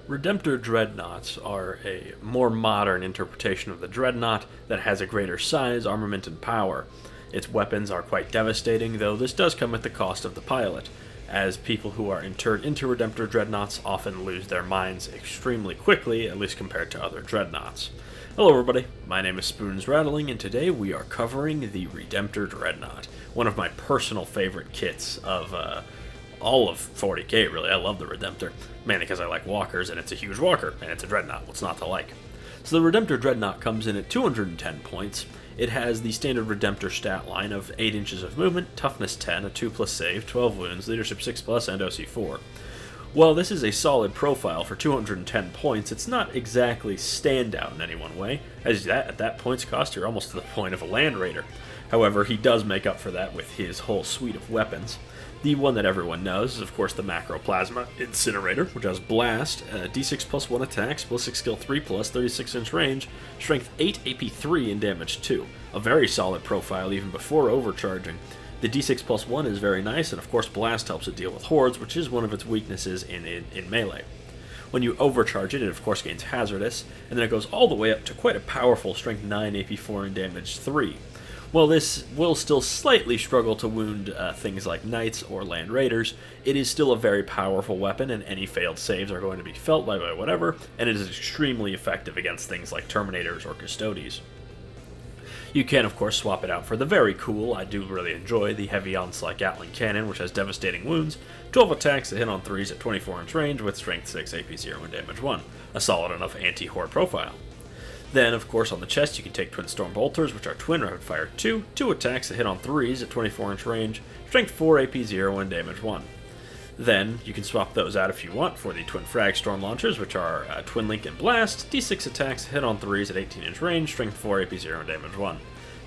Redemptor dreadnoughts are a more modern interpretation of the dreadnought that has a greater size, armament, and power. Its weapons are quite devastating, though this does come at the cost of the pilot, as people who are interred into Redemptor dreadnoughts often lose their minds extremely quickly, at least compared to other dreadnoughts. Hello everybody, my name is Spoons Rattling, and today we are covering the Redemptor dreadnought, one of my personal favorite kits of all of 40k, really. I love the Redemptor, mainly because I like walkers, and it's a huge walker, and it's a dreadnought. What's not to like? So the Redemptor dreadnought comes in at 210 points. It has the standard Redemptor stat line of 8 inches of movement, toughness 10, a 2+ save, 12 wounds, leadership 6+, and OC 4. While this is a solid profile for 210 points, it's not exactly standout in any one way, as at that points cost, you're almost to the point of a Land Raider. However, he does make up for that with his whole suite of weapons. The one that everyone knows is, of course, the Macroplasma Incinerator, which has Blast, D6+1 attacks, ballistic skill 3+, 36-inch range, strength 8, AP 3, and damage 2. A very solid profile even before overcharging. The D6+1 is very nice, and of course Blast helps it deal with hordes, which is one of its weaknesses in melee. When you overcharge it, it of course gains Hazardous, and then it goes all the way up to quite a powerful strength 9, AP 4, and damage 3. While this will still slightly struggle to wound things like Knights or Land Raiders, it is still a very powerful weapon, and any failed saves are going to be felt by whatever, and it is extremely effective against things like Terminators or Custodes. You can, of course, swap it out for the very cool, I do really enjoy, the Heavy Onslaught Gatling Cannon, which has devastating wounds, 12 attacks that hit on 3s at 24-inch range with strength 6, AP 0, and damage 1. A solid enough anti-horde profile. Then, of course, on the chest, you can take Twin Storm Bolters, which are twin rapid-fire 2, 2 attacks that hit on 3s at 24-inch range, strength 4, AP 0, and damage 1. Then, you can swap those out if you want for the Twin Frag Storm Launchers, which are Twin Link and Blast, D6 attacks that hit on 3s at 18-inch range, strength 4, AP 0, and damage 1.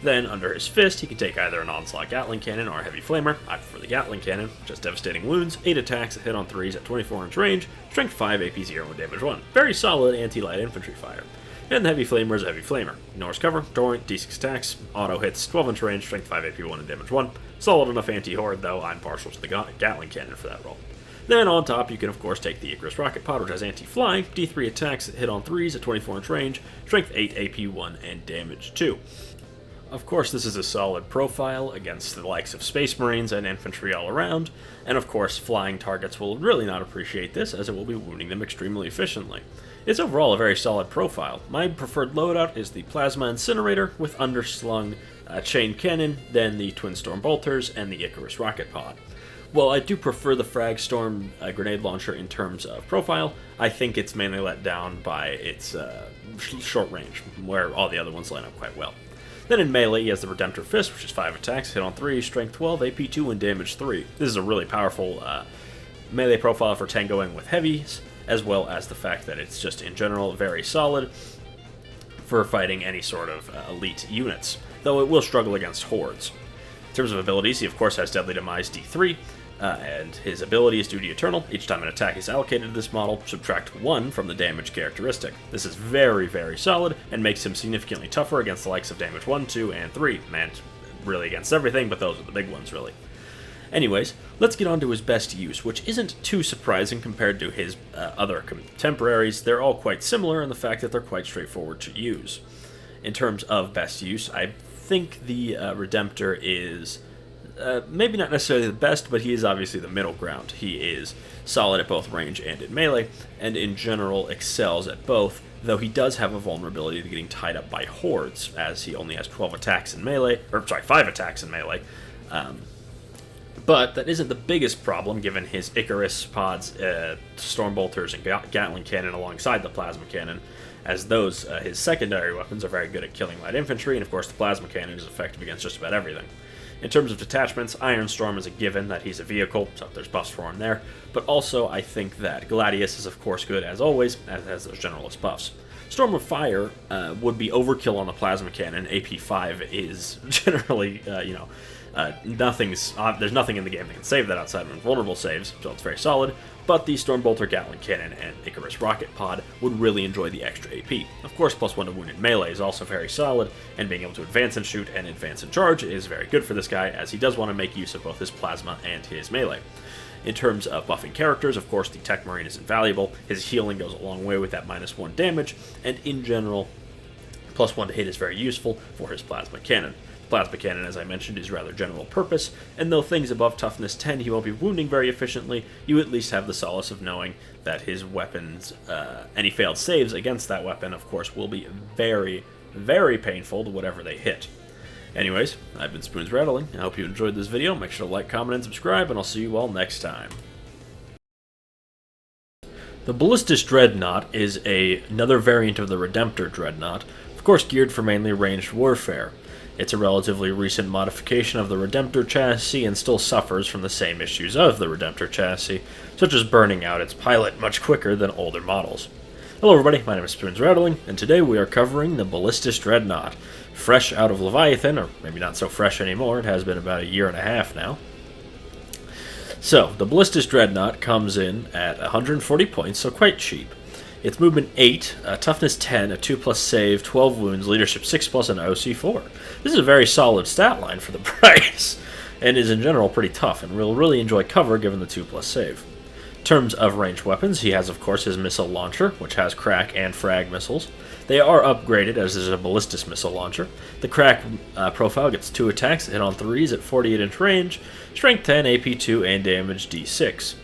Then, under his fist, he can take either an Onslaught Gatling Cannon or a Heavy Flamer. I prefer the Gatling Cannon, which has devastating wounds, 8 attacks that hit on 3s at 24-inch range, strength 5, AP 0, and damage 1. Very solid anti-light infantry fire. And the Heavy Flamer is a Heavy Flamer. Ignores cover, Torrent, D6 attacks, auto hits, 12-inch range, strength 5, AP 1, and damage 1. Solid enough anti-horde, though I'm partial to the Gatling Cannon for that role. Then on top, you can of course take the Icarus Rocket Pod, which has anti-fly, D3 attacks that hit on 3s at 24-inch range, strength 8, AP 1, and damage 2. Of course, this is a solid profile against the likes of Space Marines and infantry all around, and of course, flying targets will really not appreciate this, as it will be wounding them extremely efficiently. It's overall a very solid profile. My preferred loadout is the Plasma Incinerator with underslung Chain Cannon, then the Twin Storm Bolters, and the Icarus Rocket Pod. While I do prefer the Frag Storm Grenade Launcher in terms of profile, I think it's mainly let down by its short range, where all the other ones line up quite well. Then in melee, he has the Redemptor Fist, which is 5 attacks, hit on 3, strength 12, AP 2, and damage 3. This is a really powerful melee profile for tangoing with heavies, as well as the fact that it's just in general very solid for fighting any sort of elite units, though it will struggle against hordes. In terms of abilities, he of course has Deadly Demise D3, and his ability is Duty Eternal. Each time an attack is allocated to this model, subtract 1 from the damage characteristic. This is very, very solid, and makes him significantly tougher against the likes of damage 1, 2, and 3, and really against everything, but those are the big ones, really. Anyways, let's get on to his best use, which isn't too surprising compared to his other contemporaries. They're all quite similar in the fact that they're quite straightforward to use. In terms of best use, I think the Redemptor is maybe not necessarily the best, but he is obviously the middle ground. He is solid at both range and in melee, and in general excels at both, though he does have a vulnerability to getting tied up by hordes, as he only has 12 attacks in melee, or sorry, 5 attacks in melee. But that isn't the biggest problem, given his Icarus pods, Storm Bolters, and Gatling Cannon alongside the Plasma Cannon, as those, his secondary weapons, are very good at killing light infantry, and of course the Plasma Cannon is effective against just about everything. In terms of detachments, Iron Storm is a given that he's a vehicle, so there's buffs for him there, but also I think that Gladius is of course good as always, as has those generalist buffs. Storm of Fire would be overkill on the Plasma Cannon. AP 5 is generally, there's nothing in the game that can save that outside of invulnerable saves, so it's very solid, but the Stormbolter Gatling Cannon and Icarus Rocket Pod would really enjoy the extra AP. Of course, +1 to wounded melee is also very solid, and being able to advance and shoot and advance and charge is very good for this guy, as he does want to make use of both his plasma and his melee. In terms of buffing characters, of course, the Tech Marine is invaluable. His healing goes a long way with that -1 damage, and in general, +1 to hit is very useful for his Plasma Cannon. Plasma Cannon, as I mentioned, is rather general purpose, and though things above toughness 10 he won't be wounding very efficiently, you at least have the solace of knowing that his weapons, any failed saves against that weapon, of course, will be very, very painful to whatever they hit. Anyways, I've been Spoons Rattling. I hope you enjoyed this video. Make sure to like, comment, and subscribe, and I'll see you all next time. The Ballistus Dreadnought is another variant of the Redemptor Dreadnought, of course geared for mainly ranged warfare. It's a relatively recent modification of the Redemptor chassis and still suffers from the same issues of the Redemptor chassis, such as burning out its pilot much quicker than older models. Hello everybody, my name is Spoons Rattling, and today we are covering the Ballistus Dreadnought, fresh out of Leviathan, or maybe not so fresh anymore, it has been about a year and a half now. So, the Ballistus Dreadnought comes in at 140 points, so quite cheap. Its movement 8, toughness 10, a 2+ save, 12 wounds, leadership 6+, and OC 4. This is a very solid stat line for the price, and is in general pretty tough, and will really enjoy cover given the 2+ save. In terms of ranged weapons, he has of course his missile launcher, which has crack and frag missiles. They are upgraded as is a ballistus missile launcher. The crack profile gets 2 attacks that hit on 3s at 48-inch range, strength 10, AP 2, and damage D6.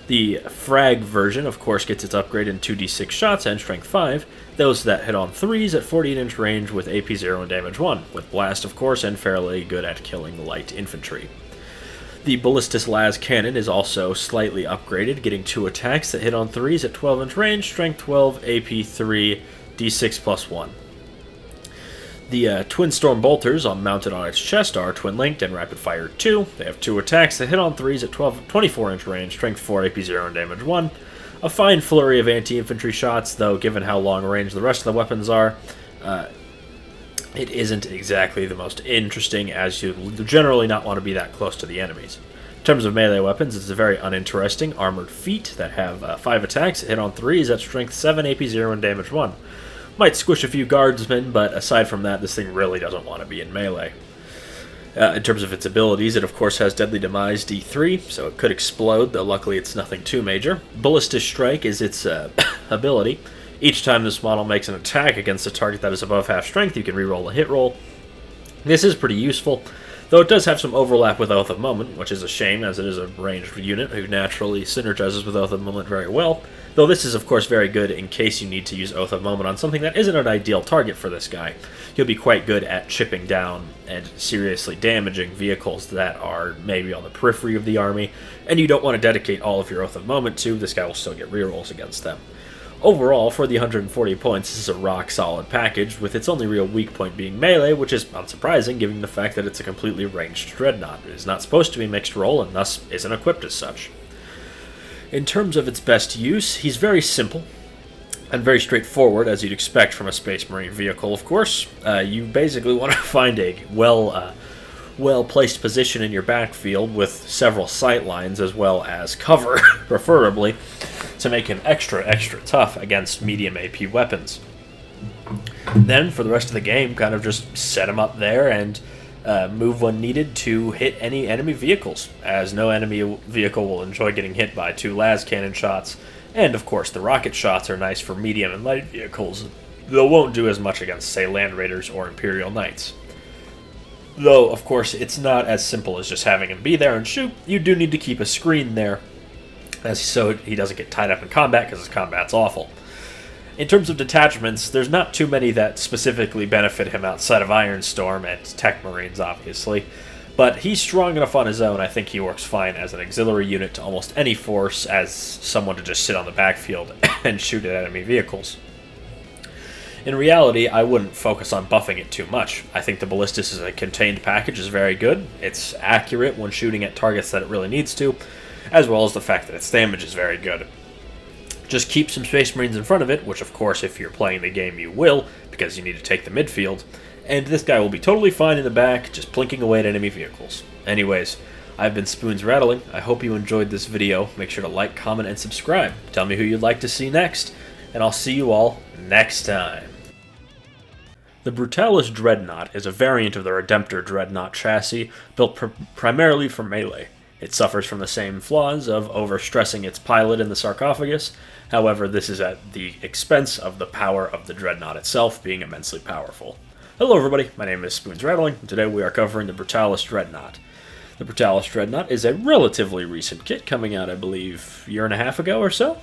The frag version, of course, gets its upgrade in 2d6 shots and strength 5, those that hit on 3s at 48-inch range with AP 0 and damage 1, with blast, of course, and fairly good at killing light infantry. The Ballistus Las Cannon is also slightly upgraded, getting 2 attacks that hit on 3s at 12-inch range, strength 12, AP 3, D6+1. The Twin Storm Bolters mounted on its chest are twin-linked and rapid-fire 2. They have 2 attacks that hit on 3s at 24-inch range, strength 4, AP 0, and damage 1. A fine flurry of anti-infantry shots, though given how long range the rest of the weapons are, it isn't exactly the most interesting, as you generally not want to be that close to the enemies. In terms of melee weapons, it's a very uninteresting Armored Feet that have 5 attacks that hit on 3s at strength 7, AP 0, and damage 1. Might squish a few guardsmen, but aside from that, this thing really doesn't want to be in melee. In terms of its abilities, it of course has Deadly Demise D3, so it could explode, though luckily it's nothing too major. Ballistic Strike is its ability. Each time this model makes an attack against a target that is above half strength, you can reroll a hit roll. This is pretty useful, though it does have some overlap with Oath of Moment, which is a shame, as it is a ranged unit who naturally synergizes with Oath of Moment very well, though this is of course very good in case you need to use Oath of Moment on something that isn't an ideal target for this guy. He'll be quite good at chipping down and seriously damaging vehicles that are maybe on the periphery of the army, and you don't want to dedicate all of your Oath of Moment to. This guy will still get rerolls against them. Overall, for the 140 points, this is a rock-solid package, with its only real weak point being melee, which is unsurprising given the fact that it's a completely ranged dreadnought. It is not supposed to be mixed role, and thus isn't equipped as such. In terms of its best use, he's very simple and very straightforward, as you'd expect from a Space Marine vehicle, of course. You basically want to find a well-placed position in your backfield with several sight lines as well as cover, preferably, to make him extra tough against medium AP weapons. Then, for the rest of the game, kind of just set him up there and move when needed to hit any enemy vehicles, as no enemy vehicle will enjoy getting hit by 2 las cannon shots, and of course the rocket shots are nice for medium and light vehicles, though won't do as much against, say, Land Raiders or Imperial Knights. Though, of course, it's not as simple as just having him be there and shoot. You do need to keep a screen there, so he doesn't get tied up in combat, because his combat's awful. In terms of detachments, there's not too many that specifically benefit him outside of Ironstorm and Tech Marines, obviously. But he's strong enough on his own. I think he works fine as an auxiliary unit to almost any force, as someone to just sit on the backfield and shoot at enemy vehicles. In reality, I wouldn't focus on buffing it too much. I think the Ballistus as a contained package is very good. It's accurate when shooting at targets that it really needs to, as well as the fact that its damage is very good. Just keep some Space Marines in front of it, which of course if you're playing the game you will, because you need to take the midfield, and this guy will be totally fine in the back, just plinking away at enemy vehicles. Anyways, I've been Spoons Rattling. I hope you enjoyed this video. Make sure to like, comment, and subscribe. Tell me who you'd like to see next, and I'll see you all next time. The Brutalis Dreadnought is a variant of the Redemptor Dreadnought chassis, built primarily for melee. It suffers from the same flaws of overstressing its pilot in the sarcophagus. However, this is at the expense of the power of the dreadnought itself being immensely powerful. Hello everybody, my name is Spoons Rattling, and today we are covering the Brutalis Dreadnought. The Brutalis Dreadnought is a relatively recent kit, coming out I believe a year and a half ago or so.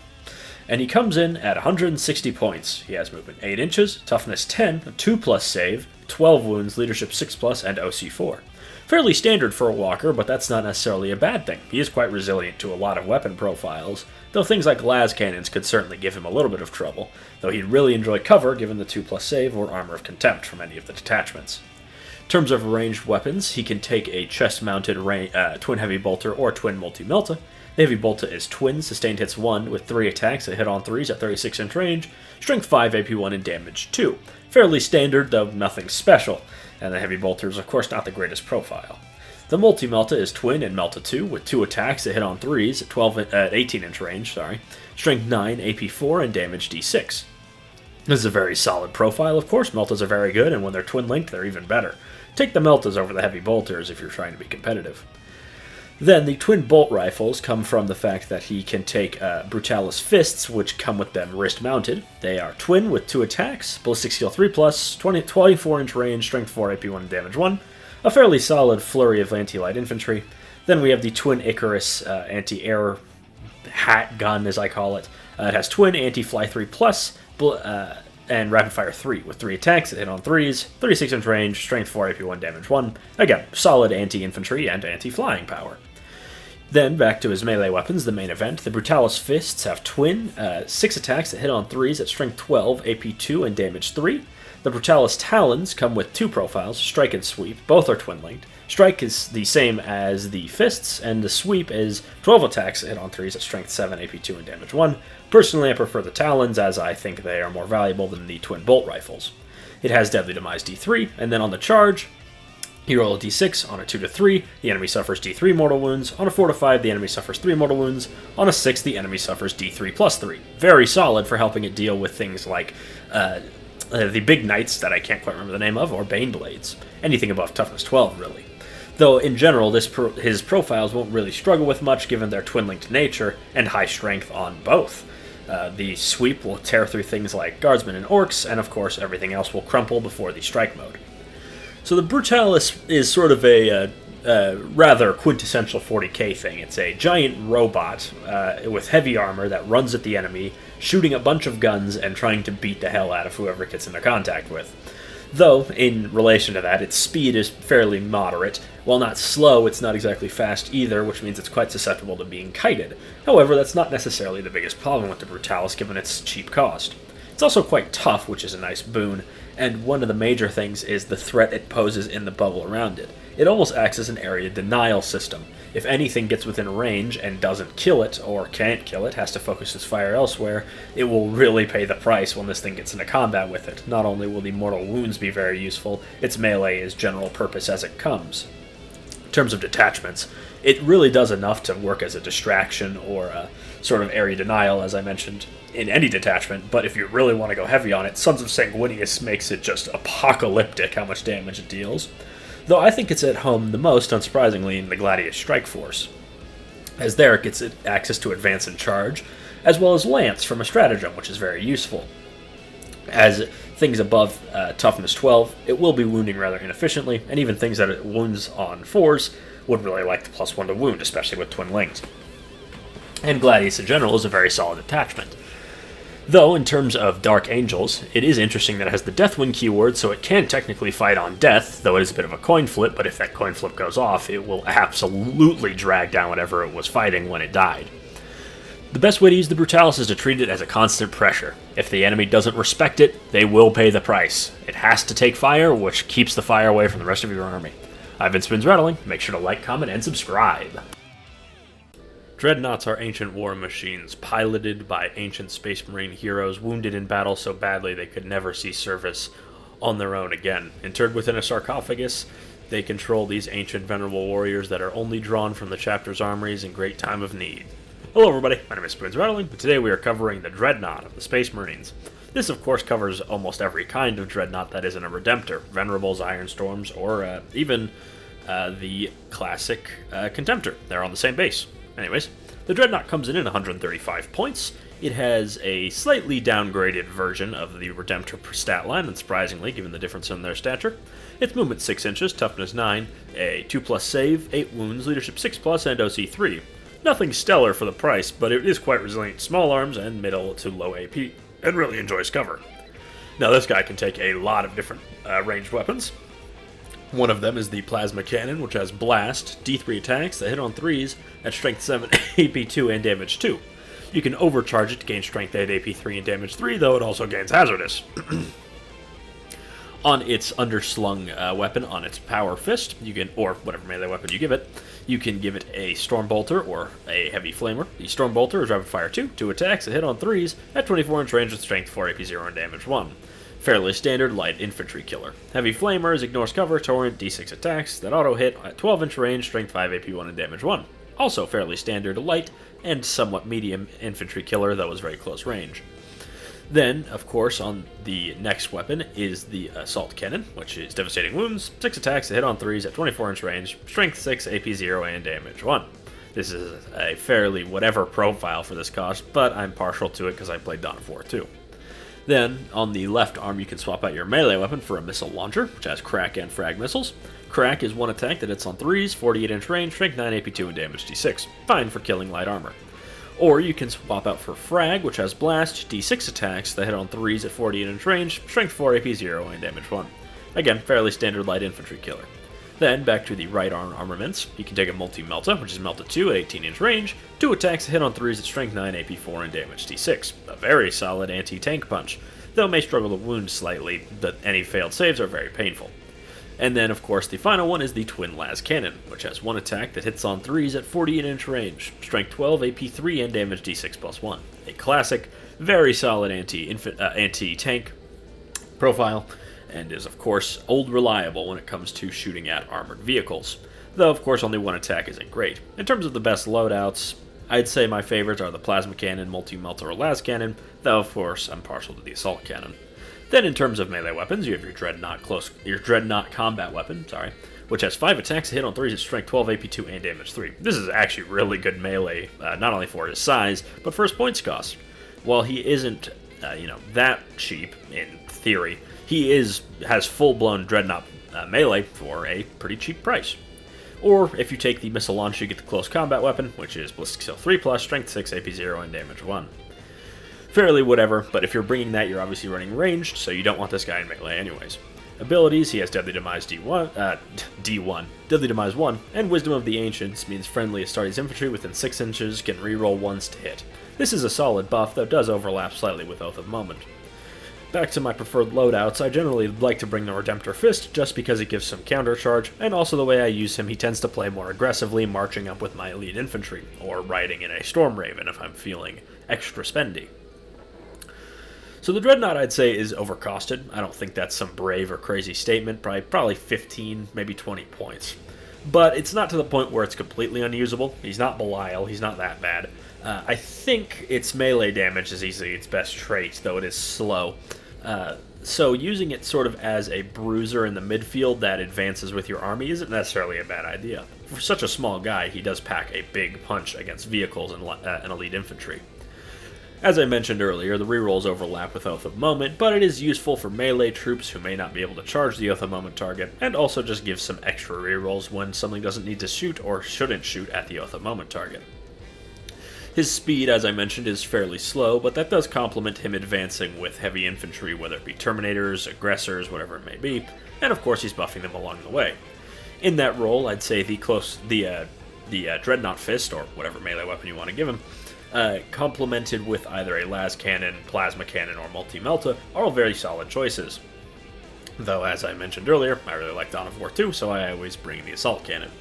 And he comes in at 160 points. He has movement 8 inches, toughness 10, a 2+ save, 12 wounds, leadership 6+, and OC 4. Fairly standard for a walker, but that's not necessarily a bad thing. He is quite resilient to a lot of weapon profiles, though things like las cannons could certainly give him a little bit of trouble, though he'd really enjoy cover given the 2+ save or armor of contempt from any of the detachments. In terms of ranged weapons, he can take a chest-mounted twin heavy bolter or twin multi-melta. The heavy bolter is twin, sustained hits 1 with 3 attacks that hit on 3s at 36-inch range, strength 5, AP 1, and damage 2. Fairly standard, though nothing special, and the heavy bolter is of course not the greatest profile. The multi-melta is twin and melta 2 with 2 attacks that hit on 3s at 18-inch range, strength 9, AP 4, and damage D6. This is a very solid profile, of course. Meltas are very good, and when they're twin-linked, they're even better. Take the meltas over the heavy bolters if you're trying to be competitive. Then the twin bolt rifles come from the fact that he can take Brutalis fists, which come with them wrist-mounted. They are twin with 2 attacks, ballistic skill 3+, 24-inch range, strength 4, AP 1, and damage 1. A fairly solid flurry of anti-light infantry. Then we have the twin Icarus anti-air hat gun, as I call it. It has twin anti-fly 3+, and rapid fire 3 with 3 attacks that hit on 3s, 36-inch range, strength 4, AP 1, damage 1. Again, solid anti-infantry and anti-flying power. Then, back to his melee weapons, the main event. The Brutalis Fists have twin, 6 attacks that hit on 3s at strength 12, AP 2, and damage 3. The Brutalis Talons come with 2 profiles, strike and sweep. Both are twin-linked. Strike is the same as the Fists, and the sweep is 12 attacks that hit on 3s at strength 7, AP 2, and damage 1. Personally, I prefer the Talons, as I think they are more valuable than the twin bolt rifles. It has Deadly Demise D3, and then on the charge, you roll a d6. On a 2 to 3, the enemy suffers d3 mortal wounds. On a 4 to 5, the enemy suffers 3 mortal wounds. On a 6, the enemy suffers d3+3. Very solid for helping it deal with things like the big knights that I can't quite remember the name of, or Bane Blades. Anything above toughness 12, really. Though, in general, his profiles won't really struggle with much given their twin-linked nature and high strength on both. The sweep will tear through things like guardsmen and orcs, and of course everything else will crumple before the strike mode. So the Brutalis is sort of a rather quintessential 40k thing. It's a giant robot with heavy armor that runs at the enemy, shooting a bunch of guns and trying to beat the hell out of whoever it gets into contact with. Though, in relation to that, its speed is fairly moderate. While not slow, it's not exactly fast either, which means it's quite susceptible to being kited. However, that's not necessarily the biggest problem with the Brutalis, given its cheap cost. It's also quite tough, which is a nice boon, and one of the major things is the threat it poses in the bubble around it. It almost acts as an area denial system. If anything gets within range and doesn't kill it, or can't kill it, has to focus its fire elsewhere, it will really pay the price when this thing gets into combat with it. Not only will the mortal wounds be very useful, its melee is general purpose as it comes. In terms of detachments, it really does enough to work as a distraction or a sort of area denial, as I mentioned, in any detachment, but if you really want to go heavy on it, Sons of Sanguinius makes it just apocalyptic how much damage it deals. Though I think it's at home the most, unsurprisingly, in the Gladius Strike Force, as there it gets access to advance and charge, as well as Lance from a stratagem, which is very useful. As things above toughness 12, it will be wounding rather inefficiently, and even things that it wounds on 4s would really like the +1 to wound, especially with twin linked. And Gladius in general is a very solid attachment. Though, in terms of Dark Angels, it is interesting that it has the Deathwind keyword, so it can technically fight on death, though it is a bit of a coin flip, but if that coin flip goes off, it will absolutely drag down whatever it was fighting when it died. The best way to use the Brutalis is to treat it as a constant pressure. If the enemy doesn't respect it, they will pay the price. It has to take fire, which keeps the fire away from the rest of your army. I've been Spoons Rattling. Make sure to like, comment, and subscribe. Dreadnoughts are ancient war machines, piloted by ancient Space Marine heroes wounded in battle so badly they could never see service on their own again. Interred within a sarcophagus, they control these ancient venerable warriors that are only drawn from the chapter's armories in great time of need. Hello everybody, my name is Spoons Rattling, and today we are covering the Dreadnought of the Space Marines. This of course covers almost every kind of Dreadnought that isn't a Redemptor, Venerables, Ironstorms, or even the classic Contemptor. They're on the same base. Anyways, the Dreadnought comes in at 135 points. It has a slightly downgraded version of the Redemptor stat line, unsurprisingly, given the difference in their stature. Its movement 6 inches, toughness 9, a 2+ save, 8 wounds, leadership 6+, and OC 3. Nothing stellar for the price, but it is quite resilient to small arms and middle to low AP, and really enjoys cover. Now this guy can take a lot of different ranged weapons. One of them is the Plasma Cannon, which has Blast, D3 attacks that hit on 3s at Strength 7, AP 2, and Damage 2. You can overcharge it to gain Strength 8, AP 3, and Damage 3, though it also gains Hazardous. On its underslung weapon, on its Power Fist, you can, or whatever melee weapon you give it, you can give it a Storm Bolter or a Heavy Flamer. The Storm Bolter is Rapid Fire 2 attacks that hit on 3s at 24-inch range with Strength 4, AP 0, and Damage 1. Fairly standard light infantry killer. Heavy Flamers ignores cover, torrent, D6 attacks that auto-hit at 12-inch range, Strength 5, AP 1, and Damage 1. Also fairly standard light and somewhat medium infantry killer, though is very close range. Then, of course, on the next weapon is the Assault Cannon, which is Devastating Wounds, 6 attacks that hit on 3s at 24-inch range, Strength 6, AP 0, and Damage 1. This is a fairly whatever profile for this cost, but I'm partial to it because I played Dawn of War too. Then, on the left arm, you can swap out your melee weapon for a Missile Launcher, which has Crack and Frag missiles. Crack is one attack that hits on 3s, 48-inch range, Strength 9, AP 2, and Damage D6. Fine for killing light armor. Or you can swap out for Frag, which has Blast, D6 attacks that hit on 3s at 48-inch range, Strength 4, AP 0, and Damage 1. Again, fairly standard light infantry killer. Then, back to the right arm armaments, you can take a Multi-Melta, which is Melta 2 at 18-inch range, 2 attacks that hit on 3s at Strength 9, AP 4, and Damage D6. A very solid anti-tank punch, though may struggle to wound slightly, but any failed saves are very painful. And then, of course, the final one is the Twin Las Cannon, which has one attack that hits on 3s at 48-inch range, Strength 12, AP 3, and Damage D6+1. A classic, very solid anti-tank profile, and is, of course, old reliable when it comes to shooting at armored vehicles. Though, of course, only one attack isn't great. In terms of the best loadouts, I'd say my favorites are the Plasma Cannon, Multi-Melta, or Las Cannon, though, of course, I'm partial to the Assault Cannon. Then, in terms of melee weapons, you have your Dreadnought combat weapon, which has 5 attacks that hit on 3s at Strength 12, AP 2, and Damage 3. This is actually really good melee, not only for his size, but for his points cost. While he isn't, that cheap, in theory, he has full-blown Dreadnought melee for a pretty cheap price. Or, if you take the Missile Launch, you get the Close Combat Weapon, which is Ballistic Skill 3+, Strength 6, AP 0, and Damage 1. Fairly whatever, but if you're bringing that, you're obviously running ranged, so you don't want this guy in melee anyways. Abilities, he has Deadly Demise D1, Deadly Demise 1, and Wisdom of the Ancients means friendly Astartes infantry within 6 inches can reroll ones to hit. This is a solid buff, though does overlap slightly with Oath of Moment. Back to my preferred loadouts, I generally like to bring the Redemptor Fist just because it gives some countercharge, and also the way I use him, he tends to play more aggressively, marching up with my elite infantry, or riding in a Storm Raven if I'm feeling extra spendy. So the Dreadnought, I'd say, is overcosted. I don't think that's some brave or crazy statement, probably 15, maybe 20 points. But it's not to the point where it's completely unusable. He's not Belial, he's not that bad. I think its melee damage is easily its best trait, though it is slow. So using it sort of as a bruiser in the midfield that advances with your army isn't necessarily a bad idea. For such a small guy, he does pack a big punch against vehicles and elite infantry. As I mentioned earlier, the rerolls overlap with Oath of Moment, but it is useful for melee troops who may not be able to charge the Oath of Moment target, and also just gives some extra rerolls when something doesn't need to shoot or shouldn't shoot at the Oath of Moment target. His speed, as I mentioned, is fairly slow, but that does complement him advancing with heavy infantry, whether it be Terminators, Aggressors, whatever it may be, and of course he's buffing them along the way. In that role, I'd say the Dreadnought Fist, or whatever melee weapon you want to give him, complemented with either a Las Cannon, Plasma Cannon, or Multi-Melta, are all very solid choices. Though, as I mentioned earlier, I really like Dawn of War 2, so I always bring the Assault Cannon.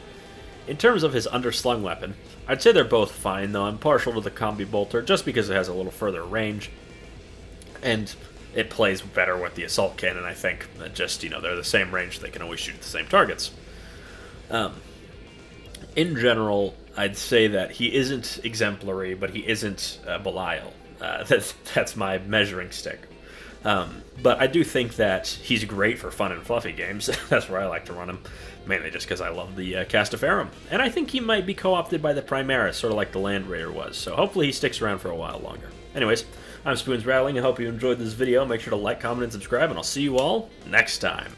In terms of his underslung weapon, I'd say they're both fine, though I'm partial to the Combi Bolter just because it has a little further range, and it plays better with the Assault Cannon, I think. They're the same range, they can always shoot at the same targets. In general, I'd say that he isn't exemplary, but he isn't Belial. That's my measuring stick. But I do think that he's great for fun and fluffy games. That's where I like to run him, mainly just because I love the Castaferum. And I think he might be co-opted by the Primaris, sort of like the Land Raider was, so hopefully he sticks around for a while longer. Anyways, I'm Spoons Rattling. I hope you enjoyed this video. Make sure to like, comment, and subscribe, and I'll see you all next time.